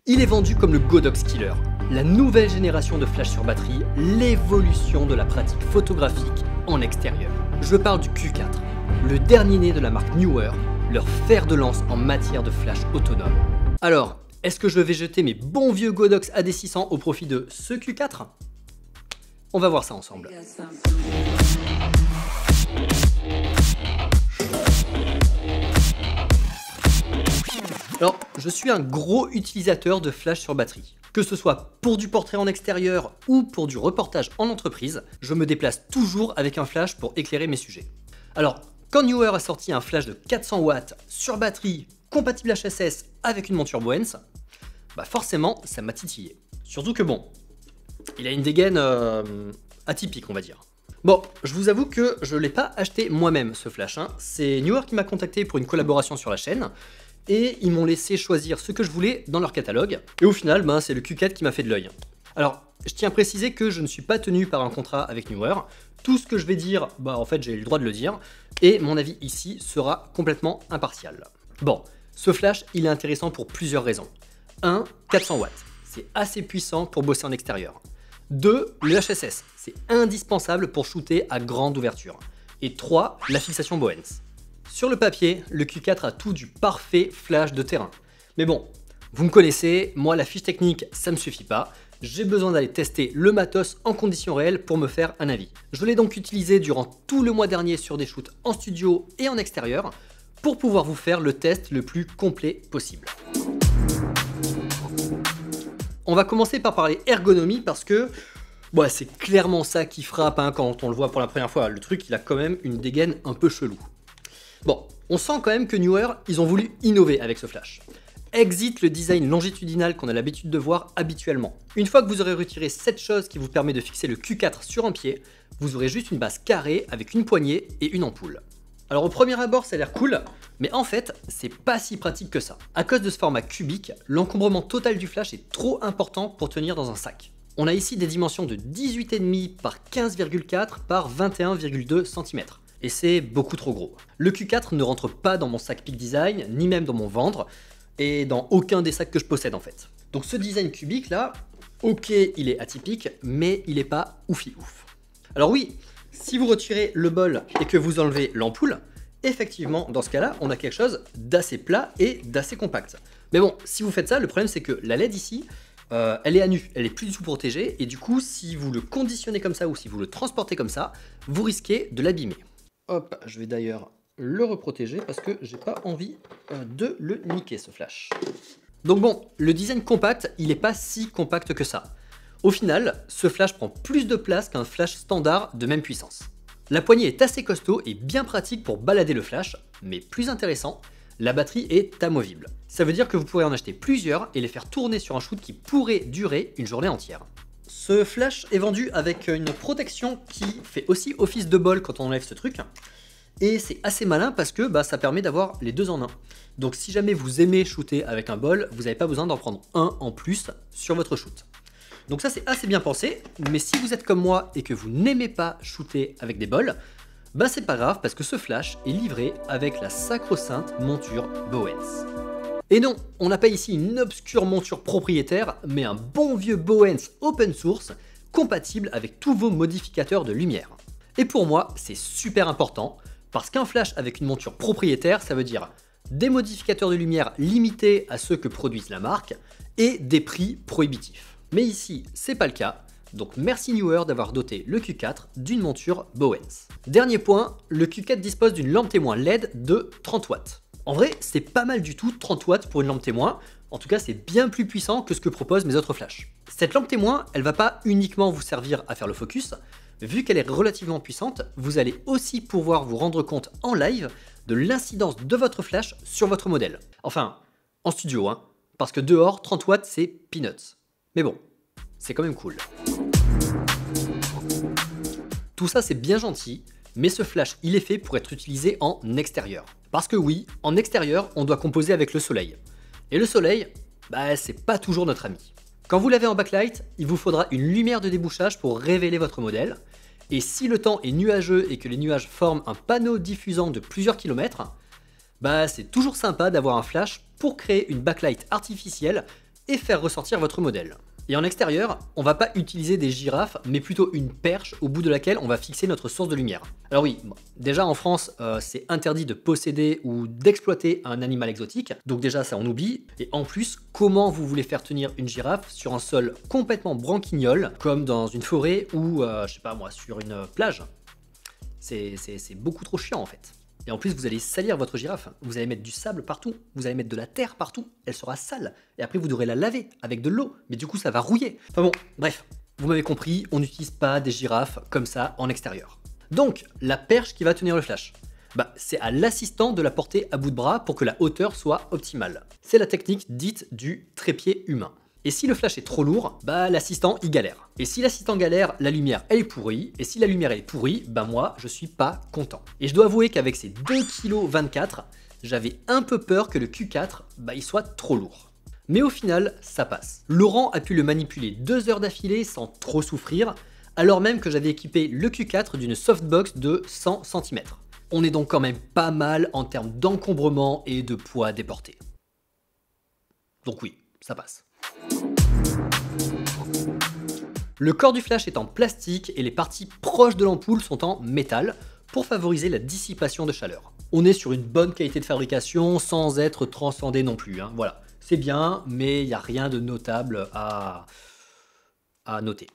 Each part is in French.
Il est vendu comme le Godox Killer, la nouvelle génération de flash sur batterie, l'évolution de la pratique photographique en extérieur. Je parle du Q4, le dernier né de la marque Neewer, leur fer de lance en matière de flash autonome. Alors, est-ce que je vais jeter mes bons vieux Godox AD600 au profit de ce Q4? On va voir ça ensemble. Alors, je suis un gros utilisateur de flash sur batterie. Que ce soit pour du portrait en extérieur ou pour du reportage en entreprise, je me déplace toujours avec un flash pour éclairer mes sujets. Alors, quand Neewer a sorti un flash de 400 watts sur batterie, compatible HSS avec une monture Bowens, bah forcément, ça m'a titillé. Surtout que bon, il a une dégaine atypique, on va dire. Bon, je vous avoue que je ne l'ai pas acheté moi-même ce flash, hein. C'est Neewer qui m'a contacté pour une collaboration sur la chaîne, et ils m'ont laissé choisir ce que je voulais dans leur catalogue, et au final, ben, c'est le Q4 qui m'a fait de l'œil. Alors, je tiens à préciser que je ne suis pas tenu par un contrat avec Neewer, tout ce que je vais dire, bah en fait j'ai le droit de le dire, et mon avis ici sera complètement impartial. Bon, ce flash, il est intéressant pour plusieurs raisons. 1, 400 watts, c'est assez puissant pour bosser en extérieur. 2, le HSS, c'est indispensable pour shooter à grande ouverture. Et 3, la fixation Bowens. Sur le papier, le Q4 a tout du parfait flash de terrain. Mais bon, vous me connaissez, moi la fiche technique, ça me suffit pas. J'ai besoin d'aller tester le matos en conditions réelles pour me faire un avis. Je l'ai donc utilisé durant tout le mois dernier sur des shoots en studio et en extérieur pour pouvoir vous faire le test le plus complet possible. On va commencer par parler ergonomie parce que bah, c'est clairement ça qui frappe hein, quand on le voit pour la première fois. Le truc, il a quand même une dégaine un peu chelou. Bon, on sent quand même que Neewer, ils ont voulu innover avec ce flash. Exit le design longitudinal qu'on a l'habitude de voir habituellement. Une fois que vous aurez retiré cette chose qui vous permet de fixer le Q4 sur un pied, vous aurez juste une base carrée avec une poignée et une ampoule. Alors au premier abord ça a l'air cool, mais en fait c'est pas si pratique que ça. À cause de ce format cubique, l'encombrement total du flash est trop important pour tenir dans un sac. On a ici des dimensions de 18,5 par 15,4 par 21,2 cm. Et c'est beaucoup trop gros. Le Q4 ne rentre pas dans mon sac Peak Design, ni même dans mon ventre, et dans aucun des sacs que je possède en fait. Donc ce design cubique là, ok il est atypique, mais il est pas oufi ouf. Alors oui, si vous retirez le bol et que vous enlevez l'ampoule, effectivement dans ce cas là, on a quelque chose d'assez plat et d'assez compact. Mais bon, si vous faites ça, le problème c'est que la LED ici, elle est à nu, elle est plus du tout protégée, et du coup si vous le conditionnez comme ça ou si vous le transportez comme ça, vous risquez de l'abîmer. Hop, je vais d'ailleurs le reprotéger parce que j'ai pas envie de le niquer ce flash. Donc bon, le design compact, il est pas si compact que ça. Au final, ce flash prend plus de place qu'un flash standard de même puissance. La poignée est assez costaud et bien pratique pour balader le flash, mais plus intéressant, la batterie est amovible. Ça veut dire que vous pourrez en acheter plusieurs et les faire tourner sur un shoot qui pourrait durer une journée entière. Ce flash est vendu avec une protection qui fait aussi office de bol quand on enlève ce truc. Et c'est assez malin parce que ça permet d'avoir les deux en un. Donc si jamais vous aimez shooter avec un bol, vous n'avez pas besoin d'en prendre un en plus sur votre shoot. Donc ça c'est assez bien pensé, mais si vous êtes comme moi et que vous n'aimez pas shooter avec des bols, c'est pas grave parce que ce flash est livré avec la sacro-sainte monture Bowens. Et non, on n'a pas ici une obscure monture propriétaire, mais un bon vieux Bowens open source, compatible avec tous vos modificateurs de lumière. Et pour moi, c'est super important, parce qu'un flash avec une monture propriétaire, ça veut dire des modificateurs de lumière limités à ceux que produisent la marque, et des prix prohibitifs. Mais ici, c'est pas le cas, donc merci Neewer d'avoir doté le Q4 d'une monture Bowens. Dernier point, le Q4 dispose d'une lampe témoin LED de 30 watts. En vrai, c'est pas mal du tout 30 watts pour une lampe témoin, en tout cas c'est bien plus puissant que ce que proposent mes autres flashs. Cette lampe témoin, elle va pas uniquement vous servir à faire le focus, vu qu'elle est relativement puissante, vous allez aussi pouvoir vous rendre compte en live de l'incidence de votre flash sur votre modèle. Enfin, en studio, hein, parce que dehors, 30 watts c'est peanuts. Mais bon, c'est quand même cool. Tout ça c'est bien gentil, mais ce flash il est fait pour être utilisé en extérieur. Parce que oui, en extérieur, on doit composer avec le soleil. Et le soleil, c'est pas toujours notre ami. Quand vous l'avez en backlight, il vous faudra une lumière de débouchage pour révéler votre modèle. Et si le temps est nuageux et que les nuages forment un panneau diffusant de plusieurs kilomètres, c'est toujours sympa d'avoir un flash pour créer une backlight artificielle et faire ressortir votre modèle. Et en extérieur, on va pas utiliser des girafes, mais plutôt une perche au bout de laquelle on va fixer notre source de lumière. Alors oui, bon, déjà en France, c'est interdit de posséder ou d'exploiter un animal exotique, donc déjà ça on oublie. Et en plus, comment vous voulez faire tenir une girafe sur un sol complètement branquignol, comme dans une forêt ou, je sais pas moi, sur une plage? C'est beaucoup trop chiant en fait. Et en plus, vous allez salir votre girafe. Vous allez mettre du sable partout, vous allez mettre de la terre partout. Elle sera sale. Et après, vous devrez la laver avec de l'eau. Mais du coup, ça va rouiller. Enfin bon, bref, vous m'avez compris, on n'utilise pas des girafes comme ça en extérieur. Donc, la perche qui va tenir le flash, bah, c'est à l'assistant de la porter à bout de bras pour que la hauteur soit optimale. C'est la technique dite du trépied humain. Et si le flash est trop lourd, bah l'assistant il galère. Et si l'assistant galère, la lumière elle est pourrie. Et si la lumière elle est pourrie, bah moi je suis pas content. Et je dois avouer qu'avec ces 2,24 kg, j'avais un peu peur que le Q4 bah, il soit trop lourd. Mais au final, ça passe. Laurent a pu le manipuler 2 heures d'affilée sans trop souffrir, alors même que j'avais équipé le Q4 d'une softbox de 100 cm. On est donc quand même pas mal en termes d'encombrement et de poids déporté. Donc oui, ça passe. Le corps du flash est en plastique et les parties proches de l'ampoule sont en métal pour favoriser la dissipation de chaleur. On est sur une bonne qualité de fabrication sans être transcendé non plus. Hein. Voilà, c'est bien, mais il n'y a rien de notable à noter.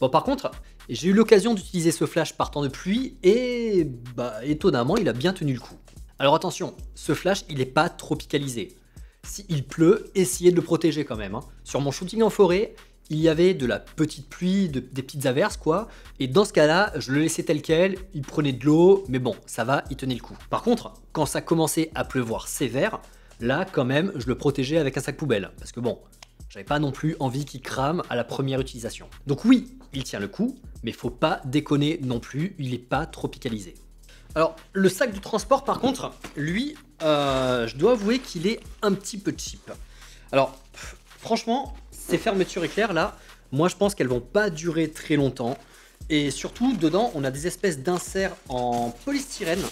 Bon, par contre, j'ai eu l'occasion d'utiliser ce flash par temps de pluie et bah, étonnamment, il a bien tenu le coup. Alors attention, ce flash, il n'est pas tropicalisé. S'il pleut, essayez de le protéger quand même. Hein. Sur mon shooting en forêt, il y avait de la petite pluie, des petites averses quoi, et dans ce cas-là, je le laissais tel quel, il prenait de l'eau, mais bon, ça va, il tenait le coup. Par contre, quand ça commençait à pleuvoir sévère, là quand même, je le protégeais avec un sac poubelle, parce que bon, j'avais pas non plus envie qu'il crame à la première utilisation. Donc oui, il tient le coup, mais faut pas déconner non plus, il est pas tropicalisé. Alors, le sac de transport par contre, lui, je dois avouer qu'il est un petit peu cheap. Alors, franchement, ces fermetures éclairs là, moi je pense qu'elles vont pas durer très longtemps. Et surtout, dedans, on a des espèces d'inserts en polystyrène.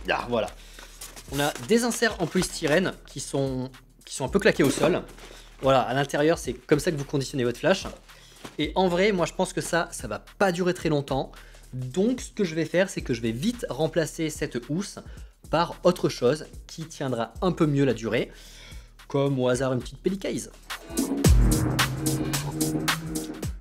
Ah, voilà. On a des inserts en polystyrène qui sont un peu claqués au sol. Voilà, à l'intérieur, c'est comme ça que vous conditionnez votre flash. Et en vrai, moi je pense que ça va pas durer très longtemps. Donc ce que je vais faire, c'est que je vais vite remplacer cette housse par autre chose qui tiendra un peu mieux la durée. Comme au hasard une petite pellicase.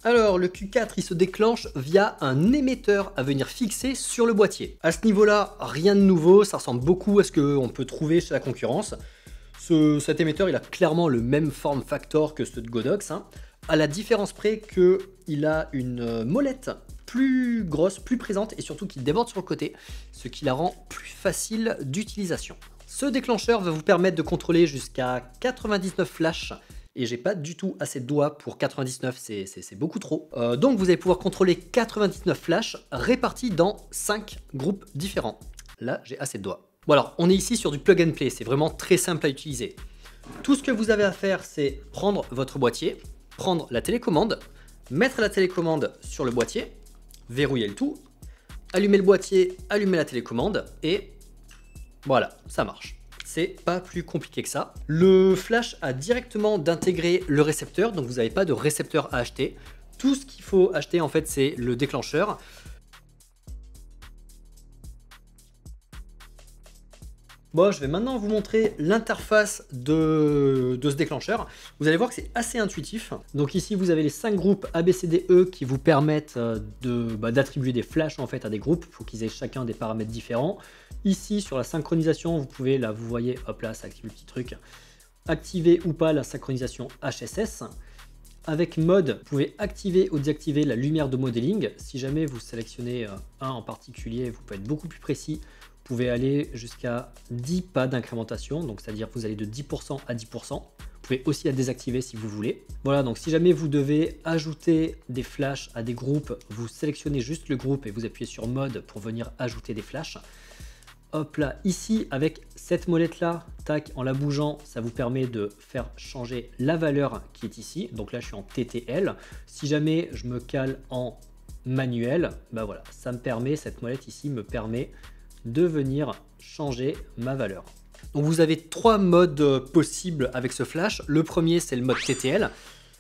Alors le Q4 il se déclenche via un émetteur à venir fixer sur le boîtier. À ce niveau-là, rien de nouveau, ça ressemble beaucoup à ce qu'on peut trouver chez la concurrence. Cet émetteur il a clairement le même form factor que ceux de Godox, hein, à la différence près qu'il a une molette plus grosse, plus présente et surtout qui déborde sur le côté, ce qui la rend plus facile d'utilisation. Ce déclencheur va vous permettre de contrôler jusqu'à 99 flashs et j'ai pas du tout assez de doigts pour 99, c'est beaucoup trop. Donc vous allez pouvoir contrôler 99 flashs répartis dans 5 groupes différents. Là, j'ai assez de doigts. Bon alors, on est ici sur du plug and play, c'est vraiment très simple à utiliser. Tout ce que vous avez à faire, c'est prendre votre boîtier, prendre la télécommande, mettre la télécommande sur le boîtier, verrouiller le tout, allumer le boîtier, allumer la télécommande et voilà, ça marche. C'est pas plus compliqué que ça. Le flash a directement d'intégrer le récepteur, donc vous n'avez pas de récepteur à acheter. Tout ce qu'il faut acheter en fait, c'est le déclencheur. Bon, je vais maintenant vous montrer l'interface de ce déclencheur. Vous allez voir que c'est assez intuitif. Donc ici, vous avez les 5 groupes A, B, C, D, E qui vous permettent d'attribuer des flashs en fait à des groupes. Il faut qu'ils aient chacun des paramètres différents. Ici, sur la synchronisation, vous pouvez, là, vous voyez, hop là, ça active le petit truc, activer ou pas la synchronisation HSS. Avec mode, vous pouvez activer ou désactiver la lumière de modeling. Si jamais vous sélectionnez un en particulier, vous pouvez être beaucoup plus précis. Vous pouvez aller jusqu'à 10 pas d'incrémentation, donc c'est-à-dire que vous allez de 10% à 10%. Vous pouvez aussi la désactiver si vous voulez. Voilà, donc si jamais vous devez ajouter des flashs à des groupes, vous sélectionnez juste le groupe et vous appuyez sur mode pour venir ajouter des flashs. Hop là, ici avec cette molette là, tac, en la bougeant, ça vous permet de faire changer la valeur qui est ici. Donc là je suis en TTL. Si jamais je me cale en manuel, bah voilà, ça me permet, cette molette ici me permet de venir changer ma valeur. Donc vous avez 3 modes possibles avec ce flash. Le premier, c'est le mode TTL.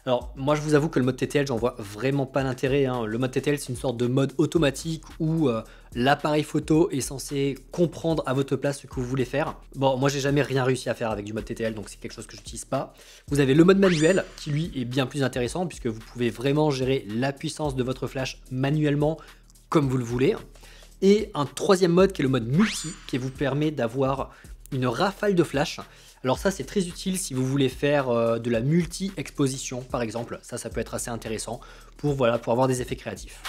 Alors moi je vous avoue que le mode TTL, j'en vois vraiment pas l'intérêt, hein. Le mode TTL, c'est une sorte de mode automatique où l'appareil photo est censé comprendre à votre place ce que vous voulez faire. Bon, moi j'ai jamais rien réussi à faire avec du mode TTL, donc c'est quelque chose que j'utilise pas. Vous avez le mode manuel qui lui est bien plus intéressant puisque vous pouvez vraiment gérer la puissance de votre flash manuellement comme vous le voulez. Et un troisième mode qui est le mode multi qui vous permet d'avoir une rafale de flash. Alors ça c'est très utile si vous voulez faire de la multi-exposition par exemple, ça peut être assez intéressant pour avoir des effets créatifs.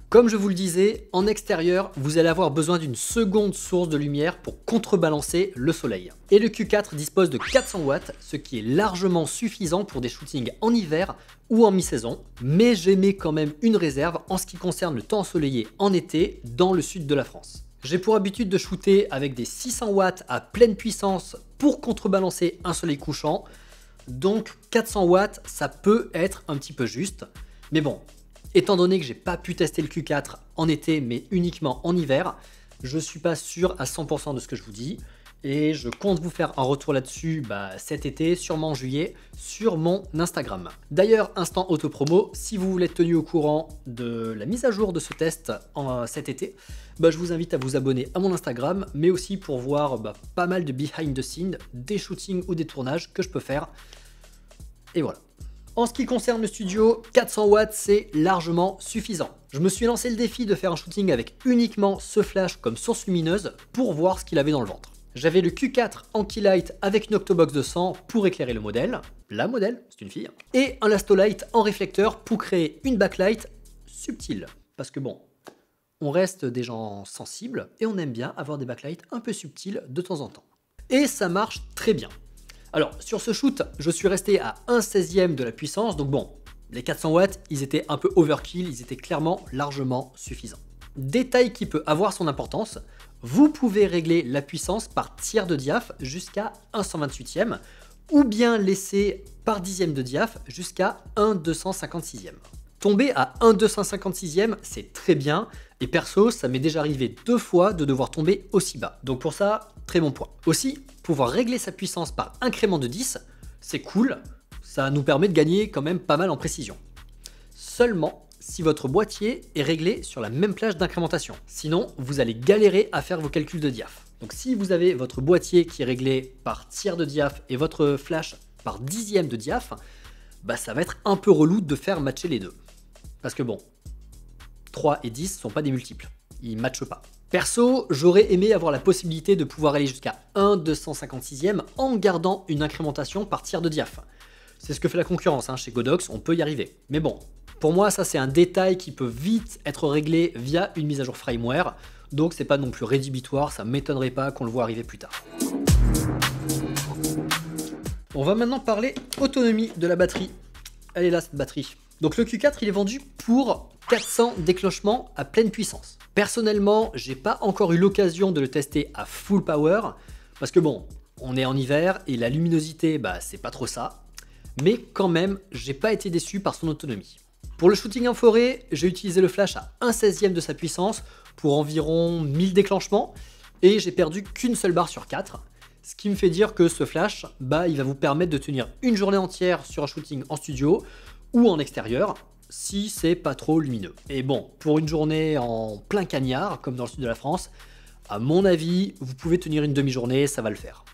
Comme je vous le disais, en extérieur, vous allez avoir besoin d'une seconde source de lumière pour contrebalancer le soleil. Et le Q4 dispose de 400 watts, ce qui est largement suffisant pour des shootings en hiver ou en mi-saison, mais j'émets quand même une réserve en ce qui concerne le temps ensoleillé en été dans le sud de la France. J'ai pour habitude de shooter avec des 600 watts à pleine puissance pour contrebalancer un soleil couchant. Donc 400 watts, ça peut être un petit peu juste. Mais bon, étant donné que j'ai pas pu tester le Q4 en été mais uniquement en hiver, je suis pas sûr à 100% de ce que je vous dis. Et je compte vous faire un retour là-dessus cet été, sûrement en juillet, sur mon Instagram. D'ailleurs, instant auto-promo, si vous voulez être tenu au courant de la mise à jour de ce test cet été, je vous invite à vous abonner à mon Instagram, mais aussi pour voir pas mal de behind the scenes, des shootings ou des tournages que je peux faire. Et voilà. En ce qui concerne le studio, 400 watts c'est largement suffisant. Je me suis lancé le défi de faire un shooting avec uniquement ce flash comme source lumineuse pour voir ce qu'il avait dans le ventre. J'avais le Q4 en keylight avec une octobox de 100 pour éclairer le modèle, la modèle, c'est une fille, et un lastolight en réflecteur pour créer une backlight subtile. Parce que bon, on reste des gens sensibles et on aime bien avoir des backlights un peu subtils de temps en temps. Et ça marche très bien. Alors sur ce shoot, je suis resté à 1/16e de la puissance, donc bon, les 400 watts, ils étaient un peu overkill, ils étaient clairement largement suffisants. Détail qui peut avoir son importance, vous pouvez régler la puissance par tiers de diaph jusqu'à 1/128e ou bien laisser par dixième de diaph jusqu'à 1/256e. Tomber à 1/256e, c'est très bien et perso, ça m'est déjà arrivé 2 fois de devoir tomber aussi bas. Donc pour ça, très bon point. Aussi, pouvoir régler sa puissance par incrément de 10, c'est cool, ça nous permet de gagner quand même pas mal en précision. Seulement, si votre boîtier est réglé sur la même plage d'incrémentation. Sinon, vous allez galérer à faire vos calculs de diaph. Donc si vous avez votre boîtier qui est réglé par tiers de diaph et votre flash par dixième de diaph, ça va être un peu relou de faire matcher les deux. Parce que bon, 3 et 10 sont pas des multiples, ils matchent pas. Perso, j'aurais aimé avoir la possibilité de pouvoir aller jusqu'à 1/256e en gardant une incrémentation par tiers de diaph. C'est ce que fait la concurrence, chez Godox, on peut y arriver. Mais bon, pour moi, ça c'est un détail qui peut vite être réglé via une mise à jour firmware, donc c'est pas non plus rédhibitoire, ça m'étonnerait pas qu'on le voit arriver plus tard. On va maintenant parler autonomie de la batterie. Elle est là cette batterie. Donc le Q4 il est vendu pour 400 déclenchements à pleine puissance. Personnellement, j'ai pas encore eu l'occasion de le tester à full power, parce que bon, on est en hiver et la luminosité, c'est pas trop ça. Mais quand même, j'ai pas été déçu par son autonomie. Pour le shooting en forêt, j'ai utilisé le flash à 1/16e de sa puissance pour environ 1000 déclenchements et j'ai perdu qu'une seule barre sur 4. Ce qui me fait dire que ce flash, il va vous permettre de tenir une journée entière sur un shooting en studio ou en extérieur si c'est pas trop lumineux. Et bon, pour une journée en plein cagnard, comme dans le sud de la France, à mon avis, vous pouvez tenir une demi-journée, ça va le faire.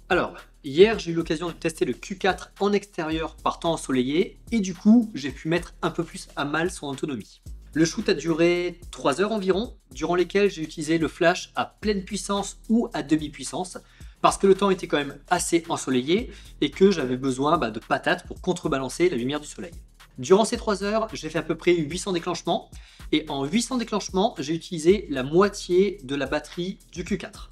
Alors, hier j'ai eu l'occasion de tester le Q4 en extérieur par temps ensoleillé et du coup j'ai pu mettre un peu plus à mal son autonomie. Le shoot a duré 3 heures environ, durant lesquelles j'ai utilisé le flash à pleine puissance ou à demi-puissance parce que le temps était quand même assez ensoleillé et que j'avais besoin de patates pour contrebalancer la lumière du soleil. Durant ces 3 heures, j'ai fait à peu près 800 déclenchements et en 800 déclenchements, j'ai utilisé la moitié de la batterie du Q4.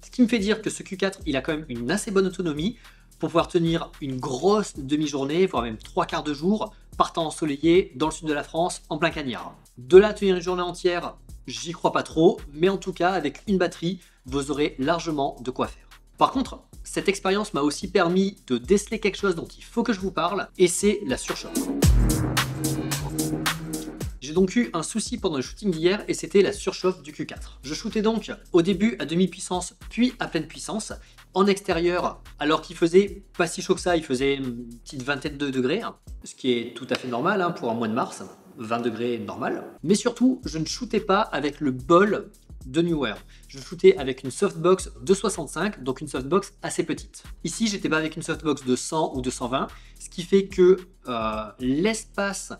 Ce qui me fait dire que ce Q4, il a quand même une assez bonne autonomie pour pouvoir tenir une grosse demi-journée, voire même 3/4 de jour, par temps ensoleillé dans le sud de la France, en plein cagnard. De là à tenir une journée entière, j'y crois pas trop, mais en tout cas, avec une batterie, vous aurez largement de quoi faire. Par contre, cette expérience m'a aussi permis de déceler quelque chose dont il faut que je vous parle, et c'est la surchauffe. J'ai donc eu un souci pendant le shooting d'hier et c'était la surchauffe du Q4. Je shootais donc au début à demi-puissance puis à pleine puissance en extérieur alors qu'il faisait pas si chaud que ça, il faisait une petite vingtaine de degrés, hein, ce qui est tout à fait normal hein, pour un mois de mars, 20 degrés normal. Mais surtout, je ne shootais pas avec le bol de Neewer. Je shootais avec une softbox de 65, donc une softbox assez petite. Ici, j'étais pas avec une softbox de 100 ou de 120, ce qui fait que l'espace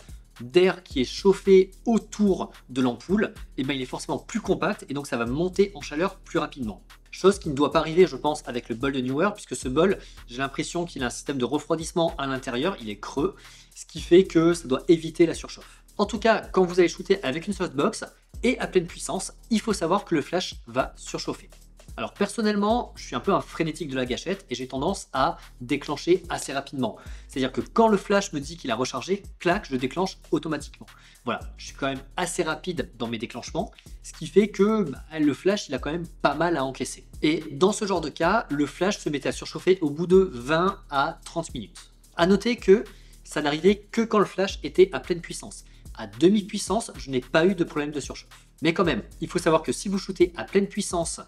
d'air qui est chauffé autour de l'ampoule, eh ben, il est forcément plus compact et donc ça va monter en chaleur plus rapidement. Chose qui ne doit pas arriver, je pense, avec le bol de Neewer, puisque ce bol, j'ai l'impression qu'il a un système de refroidissement à l'intérieur, il est creux, ce qui fait que ça doit éviter la surchauffe. En tout cas, quand vous allez shooter avec une softbox et à pleine puissance, il faut savoir que le flash va surchauffer. Alors personnellement, je suis un peu un frénétique de la gâchette et j'ai tendance à déclencher assez rapidement. C'est-à-dire que quand le flash me dit qu'il a rechargé, clac, je le déclenche automatiquement. Voilà, je suis quand même assez rapide dans mes déclenchements, ce qui fait que le flash, il a quand même pas mal à encaisser. Et dans ce genre de cas, le flash se mettait à surchauffer au bout de 20 à 30 minutes. À noter que ça n'arrivait que quand le flash était à pleine puissance. À demi-puissance, je n'ai pas eu de problème de surchauffe. Mais quand même, il faut savoir que si vous shootez à pleine puissance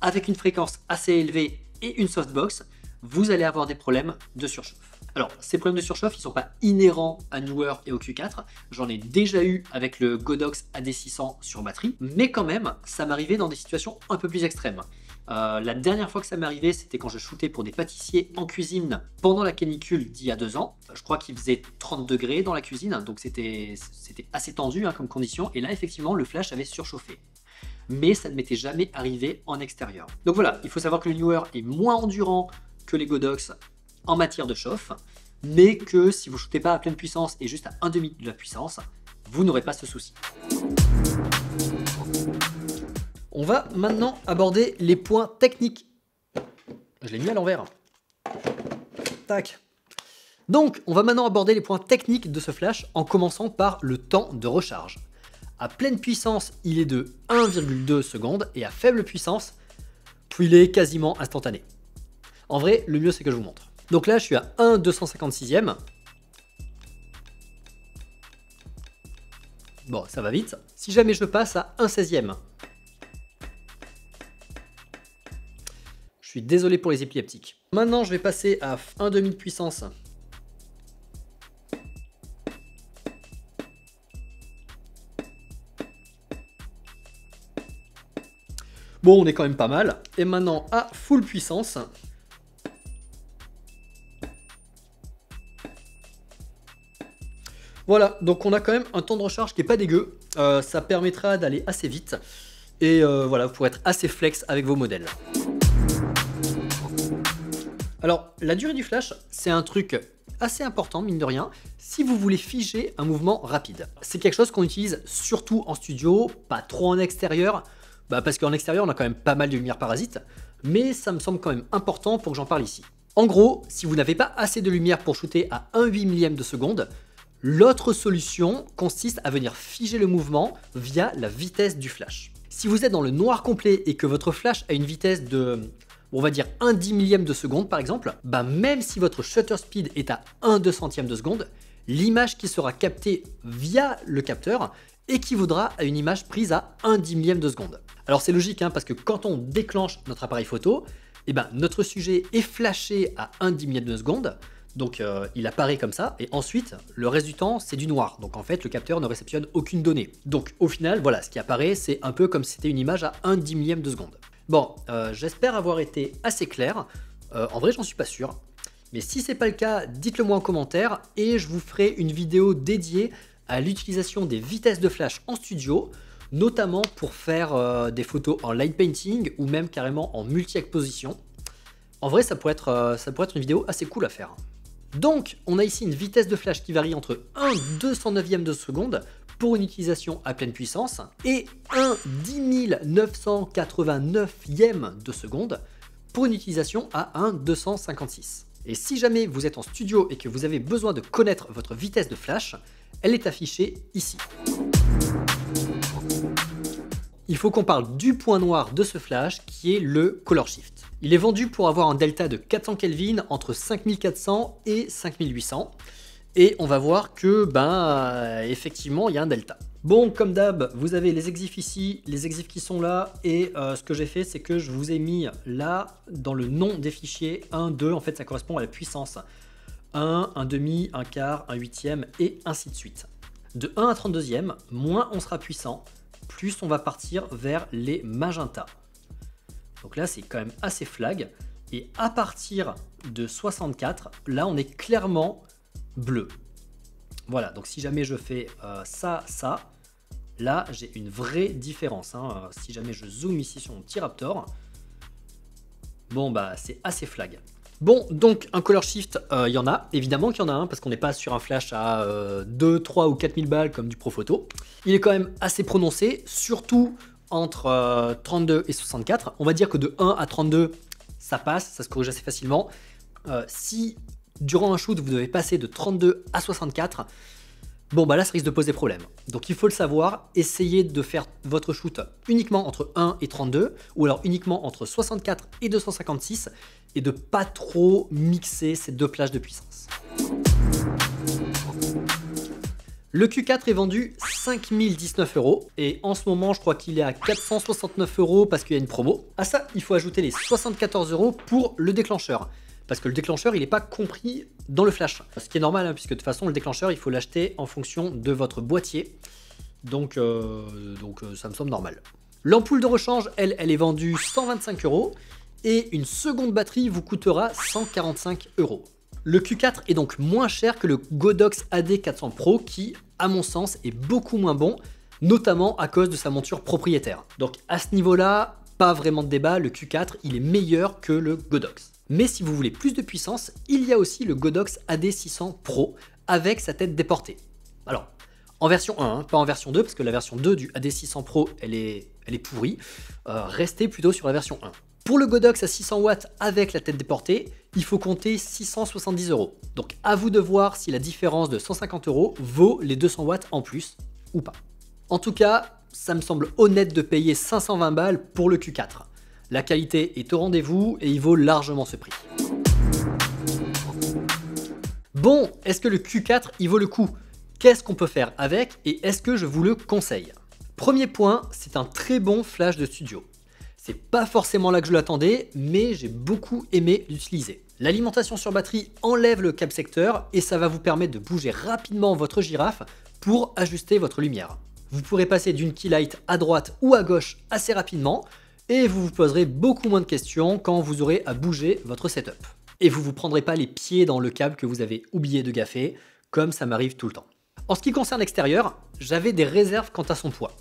avec une fréquence assez élevée et une softbox, vous allez avoir des problèmes de surchauffe. Alors, ces problèmes de surchauffe, ils ne sont pas inhérents à Neewer et au Q4. J'en ai déjà eu avec le Godox AD600 sur batterie, mais quand même, ça m'arrivait dans des situations un peu plus extrêmes. La dernière fois que ça m'est arrivé, c'était quand je shootais pour des pâtissiers en cuisine pendant la canicule d'il y a 2 ans. Je crois qu'il faisait 30 degrés dans la cuisine, donc c'était assez tendu hein, comme condition. Et là, effectivement, le flash avait surchauffé. Mais ça ne m'était jamais arrivé en extérieur. Donc voilà, il faut savoir que le Neewer est moins endurant que les Godox en matière de chauffe, mais que si vous ne shootez pas à pleine puissance et juste à 1/2 de la puissance, vous n'aurez pas ce souci. On va maintenant aborder les points techniques. Je l'ai mis à l'envers. Tac. Donc, on va maintenant aborder les points techniques de ce flash en commençant par le temps de recharge. À pleine puissance, il est de 1,2 secondes et à faible puissance, il est quasiment instantané. En vrai, le mieux c'est que je vous montre. Donc là, je suis à 1/256e. Bon, ça va vite. Si jamais je passe à 1/16e. Je suis désolé pour les épileptiques. Maintenant, je vais passer à 1/2 de puissance. Bon, on est quand même pas mal. Et maintenant, à full puissance. Voilà, donc on a quand même un temps de recharge qui est pas dégueu. Ça permettra d'aller assez vite. Et voilà, pour être assez flex avec vos modèles. Alors, la durée du flash, c'est un truc assez important, mine de rien, si vous voulez figer un mouvement rapide. C'est quelque chose qu'on utilise surtout en studio, pas trop en extérieur, parce qu'en extérieur, on a quand même pas mal de lumière parasite, mais ça me semble quand même important pour que j'en parle ici. En gros, si vous n'avez pas assez de lumière pour shooter à 1/8 millième de seconde, l'autre solution consiste à venir figer le mouvement via la vitesse du flash. Si vous êtes dans le noir complet et que votre flash a une vitesse de, on va dire 1/10 millième de seconde par exemple, même si votre shutter speed est à 1/200e de seconde, l'image qui sera captée via le capteur équivaudra à une image prise à 1/10 millième de seconde. Alors c'est logique parce que quand on déclenche notre appareil photo, notre sujet est flashé à 1/10 millième de seconde, donc il apparaît comme ça, et ensuite le reste du temps c'est du noir, donc en fait le capteur ne réceptionne aucune donnée. Donc au final voilà, ce qui apparaît c'est un peu comme si c'était une image à 1/10 millième de seconde. Bon, j'espère avoir été assez clair, en vrai j'en suis pas sûr, mais si c'est pas le cas, dites-le moi en commentaire et je vous ferai une vidéo dédiée à l'utilisation des vitesses de flash en studio, notamment pour faire des photos en light painting ou même carrément en multi-exposition. En vrai ça pourrait être une vidéo assez cool à faire. Donc on a ici une vitesse de flash qui varie entre 1/209e de seconde pour une utilisation à pleine puissance et 1/10 989e de seconde pour une utilisation à 1/256. Et si jamais vous êtes en studio et que vous avez besoin de connaître votre vitesse de flash, elle est affichée ici. Il faut qu'on parle du point noir de ce flash qui est le Color Shift. Il est vendu pour avoir un delta de 400 Kelvin entre 5400 et 5800. et on va voir que, effectivement, il y a un delta. Bon, comme d'hab, vous avez les exifs ici, les exifs qui sont là, et ce que j'ai fait, c'est que je vous ai mis là, dans le nom des fichiers, 1, 2, en fait, ça correspond à la puissance. 1, 1 demi, 1 quart, 1 huitième, et ainsi de suite. De 1 à 32e, moins on sera puissant, plus on va partir vers les magentas. Donc là, c'est quand même assez flag. Et à partir de 64, là, on est clairement bleu. Voilà, donc si jamais je fais ça, là, j'ai une vraie différence. Hein. Si jamais je zoome ici sur mon petit Raptor, bon, c'est assez flag. Bon, donc un color shift, il y en a, évidemment qu'il y en a un, parce qu'on n'est pas sur un flash à 2, 3 ou 4000 balles comme du Profoto. Il est quand même assez prononcé, surtout entre 32 et 64. On va dire que de 1 à 32, ça passe, ça se corrige assez facilement. Si durant un shoot, vous devez passer de 32 à 64, bon là ça risque de poser problème. Donc il faut le savoir, essayez de faire votre shoot uniquement entre 1 et 32, ou alors uniquement entre 64 et 256, et de pas trop mixer ces deux plages de puissance. Le Q4 est vendu 5019 €, et en ce moment je crois qu'il est à 469 € parce qu'il y a une promo. À ça, il faut ajouter les 74 € pour le déclencheur. Parce que le déclencheur, il n'est pas compris dans le flash. Ce qui est normal, hein, puisque de toute façon, le déclencheur, il faut l'acheter en fonction de votre boîtier. Donc ça me semble normal. L'ampoule de rechange, elle est vendue 125 €. Et une seconde batterie vous coûtera 145 €. Le Q4 est donc moins cher que le Godox AD400 Pro qui, à mon sens, est beaucoup moins bon, notamment à cause de sa monture propriétaire. Donc à ce niveau-là, pas vraiment de débat, le Q4 il est meilleur que le Godox. Mais si vous voulez plus de puissance, il y a aussi le Godox AD600 Pro avec sa tête déportée. Alors, en version 1, hein, pas en version 2, parce que la version 2 du AD600 Pro, elle est pourrie. Restez plutôt sur la version 1. Pour le Godox à 600 watts avec la tête déportée, il faut compter 670 €. Donc à vous de voir si la différence de 150 € vaut les 200 watts en plus ou pas. En tout cas, ça me semble honnête de payer 520 balles pour le Q4. La qualité est au rendez-vous et il vaut largement ce prix. Bon, est-ce que le Q4 il vaut le coup? Qu'est-ce qu'on peut faire avec et est-ce que je vous le conseille? Premier point, c'est un très bon flash de studio. C'est pas forcément là que je l'attendais, mais j'ai beaucoup aimé l'utiliser. L'alimentation sur batterie enlève le cap secteur et ça va vous permettre de bouger rapidement votre girafe pour ajuster votre lumière. Vous pourrez passer d'une key light à droite ou à gauche assez rapidement et vous vous poserez beaucoup moins de questions quand vous aurez à bouger votre setup. Et vous vous prendrez pas les pieds dans le câble que vous avez oublié de gaffer, comme ça m'arrive tout le temps. En ce qui concerne l'extérieur, j'avais des réserves quant à son poids.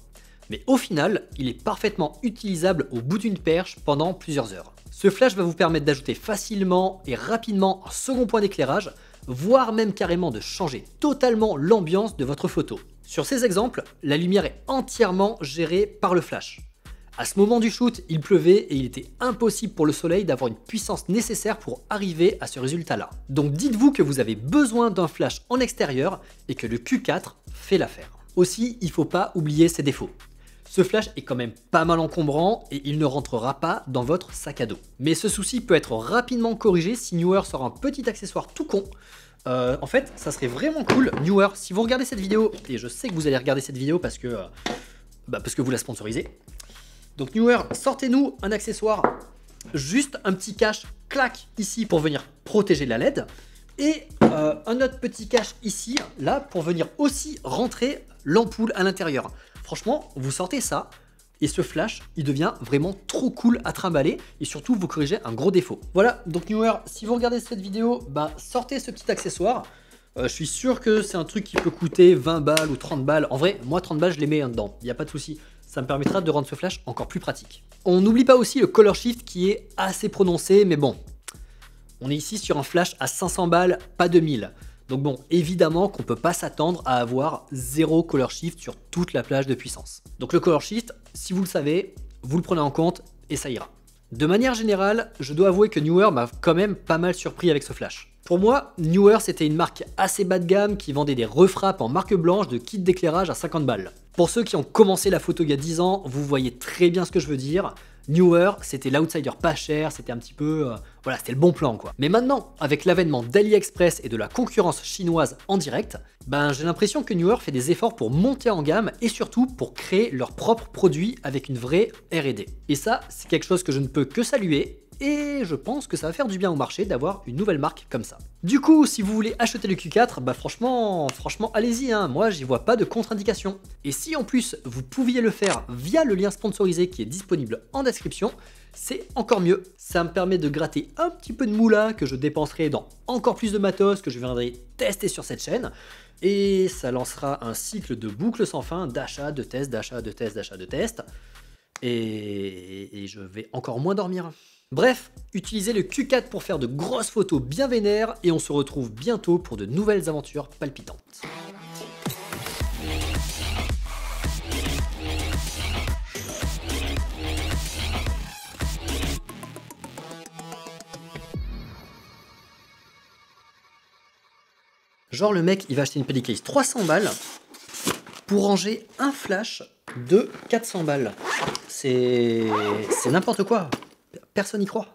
Mais au final, il est parfaitement utilisable au bout d'une perche pendant plusieurs heures. Ce flash va vous permettre d'ajouter facilement et rapidement un second point d'éclairage, voire même carrément de changer totalement l'ambiance de votre photo. Sur ces exemples, la lumière est entièrement gérée par le flash. À ce moment du shoot, il pleuvait et il était impossible pour le soleil d'avoir une puissance nécessaire pour arriver à ce résultat-là. Donc dites-vous que vous avez besoin d'un flash en extérieur et que le Q4 fait l'affaire. Aussi, il ne faut pas oublier ses défauts. Ce flash est quand même pas mal encombrant et il ne rentrera pas dans votre sac à dos. Mais ce souci peut être rapidement corrigé si Neewer sort un petit accessoire tout con. En fait, ça serait vraiment cool. Neewer, si vous regardez cette vidéo, et je sais que vous allez regarder cette vidéo parce que vous la sponsorisez. Donc Neewer, sortez-nous un accessoire, juste un petit cache, clac, ici pour venir protéger la LED. Et un autre petit cache ici, là, pour venir aussi rentrer l'ampoule à l'intérieur. Franchement, vous sortez ça, et ce flash, il devient vraiment trop cool à trimballer, et surtout, vous corrigez un gros défaut. Voilà, donc Neewer, si vous regardez cette vidéo, sortez ce petit accessoire. Je suis sûr que c'est un truc qui peut coûter 20 balles ou 30 balles. En vrai, moi, 30 balles, je les mets dedans, il n'y a pas de souci. Ça me permettra de rendre ce flash encore plus pratique. On n'oublie pas aussi le color shift qui est assez prononcé, mais bon, on est ici sur un flash à 500 balles, pas 2000. Donc bon, évidemment qu'on ne peut pas s'attendre à avoir 0 color shift sur toute la plage de puissance. Donc le color shift, si vous le savez, vous le prenez en compte et ça ira. De manière générale, je dois avouer que Neewer m'a quand même pas mal surpris avec ce flash. Pour moi, Neewer c'était une marque assez bas de gamme qui vendait des refrappes en marque blanche de kits d'éclairage à 50 balles. Pour ceux qui ont commencé la photo il y a 10 ans, vous voyez très bien ce que je veux dire. Newer, c'était l'outsider pas cher, c'était un petit peu... voilà, c'était le bon plan quoi. Mais maintenant, avec l'avènement d'AliExpress et de la concurrence chinoise en direct, ben j'ai l'impression que Newer fait des efforts pour monter en gamme et surtout pour créer leurs propres produits avec une vraie R&D. Et ça, c'est quelque chose que je ne peux que saluer. Et je pense que ça va faire du bien au marché d'avoir une nouvelle marque comme ça. Du coup, si vous voulez acheter le Q4, bah franchement allez-y, hein, moi j'y vois pas de contre-indication. Et si en plus vous pouviez le faire via le lien sponsorisé qui est disponible en description, c'est encore mieux. Ça me permet de gratter un petit peu de moula que je dépenserai dans encore plus de matos que je viendrai tester sur cette chaîne. Et ça lancera un cycle de boucles sans fin d'achat, de tests, d'achat, de tests, d'achat, de tests. Et je vais encore moins dormir. Bref, utilisez le Q4 pour faire de grosses photos bien vénères et on se retrouve bientôt pour de nouvelles aventures palpitantes. Genre le mec il va acheter une Pedicase 300 balles pour ranger un flash de 400 balles. C'est n'importe quoi. Personne n'y croit.